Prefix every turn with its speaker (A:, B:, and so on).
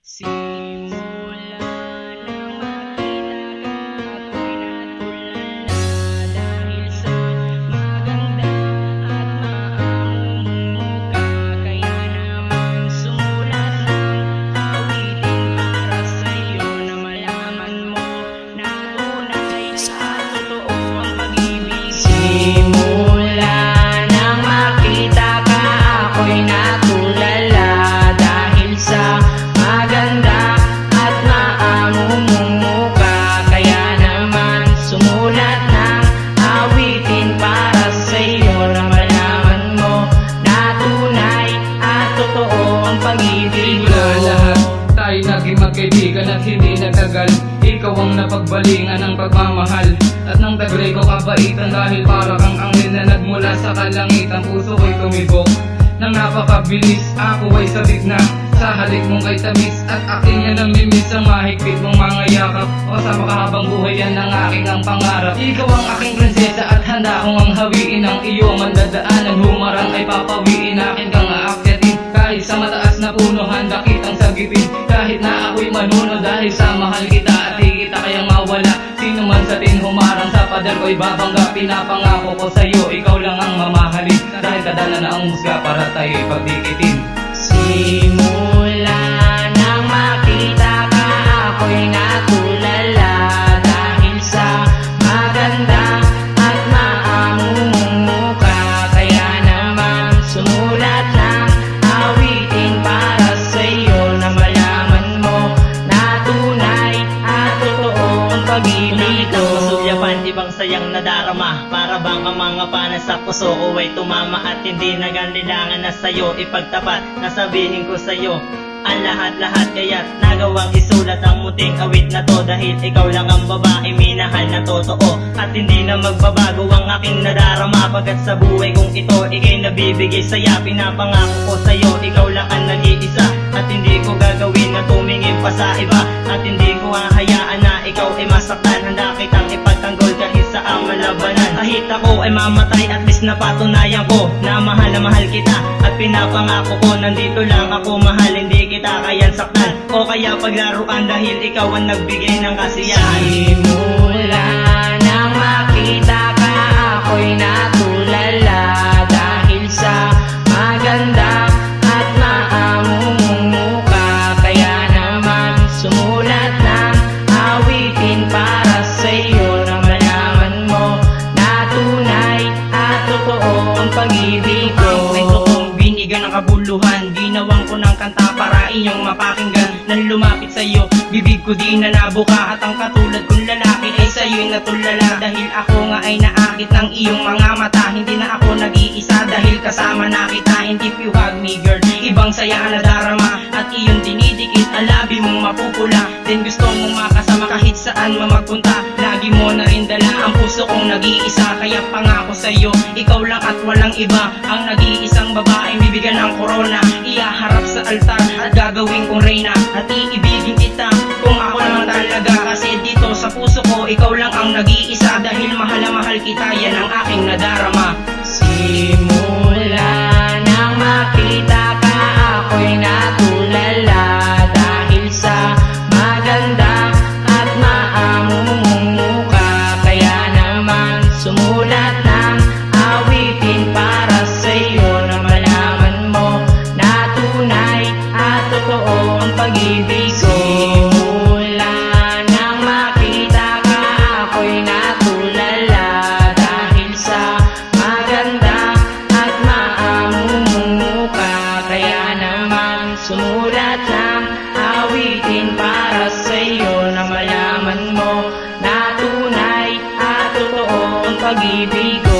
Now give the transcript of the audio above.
A: Simula nang makita ka, ako'y natulala dahil sa maganda at maamong ka. Kaya naman sumulat ng awitin para sa'yo na malaman mo na tunay sa totoo ang pag-ibig. Simula nang makita ka, ako'y natulala dahil sa maganda at maamumong ka. Kaya naman sumulat ng awitin para sa'yo na malaman mo na tunay at totoo ang pag-ibig ko.
B: Lahat tayo naging magkaibigan at hindi nagtagal. Ikaw ang napagbalingan ng pagmamahal at ng taglay ko kabaitan. Dahil para kang anghel na nagmula sa kalangitan, puso ko'y tumibok nang napakabilis. Ako ay sabik na sa halik mong kay tamis, at aking yan namimiss ang mahigpit mong mga yakap. O sa makahabang buhay yan ang aking ang pangarap. Ikaw ang aking prinsesa at handa kong ang hawiin ang iyong mandadaanan. Humarang ay papawiin, akin kang aakyatin. Kahit sa mataas na puno handa kitang sagitin. Kahit na ako'y manuno dahil sa mahal kita at di kita kayang mawala. Sino man sa tin humarang sa pader ko'y babangga. Pinapangako ko sa'yo, ikaw lang ang mamahalin. Dahil kadana na ang musga para tayo'y pagdikitin.
A: Simula nang makita ka, ako'y natulala dahil sa maganda at maamumong ka. Kaya naman sumulat ng awitin para sa'yo na malaman mo na tunay at totoo ang pag-ibig ko.
C: Masulyapan, ibang sayang nadarama. Para bang ang mga panas sa puso ko ay tumama. At hindi na ganlilangan na sa'yo ipagtapat. Nasabihin ko sa'yo ang lahat-lahat, kaya't nagawang isulat ang muting awit na to. Dahil ikaw lang ang babae minahal na totoo, at hindi na magbabago ang aking nadarama. Pagkat sa buhay kong ito, ikay nabibigay saya. Pinapangako ko sa'yo, ikaw lang ang nag-iisa. At hindi ko gagawin na tumingin pa sa iba. At hindi ko hahayaan na ikaw ay masaktan. Handa kitang ipagtanggol kahit sa ang malabanan. Kahit ako ay mamatay, at least napatunayan ko na mahal kita. At pinapangako ko, nandito lang ako mahal. Hindi kita kayang saktan o kaya paglaruan, dahil ikaw ang nagbigay ng kasiyahan.
A: Simula nang makita ka, ako'y natulala dahil sa maganda at maamumong ka. Kaya naman sumulat ng awitin para sa'yo na malaman mo na tunay at totoo ang pag-ibig ko. Ay totoong binigan ng kabuluhan, ginawang ko ng kanta para iyong mapakinggan. Nang lumapit sa'yo, bibig ko di na nabuka. At ang katulad kong lalaki ay sa'yo'y natulala. Dahil ako nga ay naakit ng iyong mga mata. Hindi na ako nag-iisa dahil kasama na kita. Hindi you hug me girl, ibang saya ang nadarama. At iyong dinidikit, ang labi mong mapupula. Then gusto mong makasama kahit saan mamagpunta. Lagi mo na rin dala ang puso kong nag-iisa. Kaya pangako sa'yo, ikaw lang at walang iba. Ang nag-iisang babaeng bibigyan ng korona. Iyaharap sa altar at gagawin kong reyna. At iibigin kita kung ako naman talaga. Kasi dito sa puso ko, ikaw lang ang nag-iisa. Dahil mahal na mahal kita, yan ang aking nadarama. Simula nang makita ka, ako'y natulala dahil sa maganda at maamumong ka. Kaya naman sumulat ng awitin para sa'yo na malaman mo na tunay at totoo ang pag-ibig ko. Simula nang makita ka, ako'y natulala dahil sa maganda at maamumong ka. Kaya naman sumulat ng awitin para sa'yo na malaman mo na tunay at totoo ang pag-ibig ko.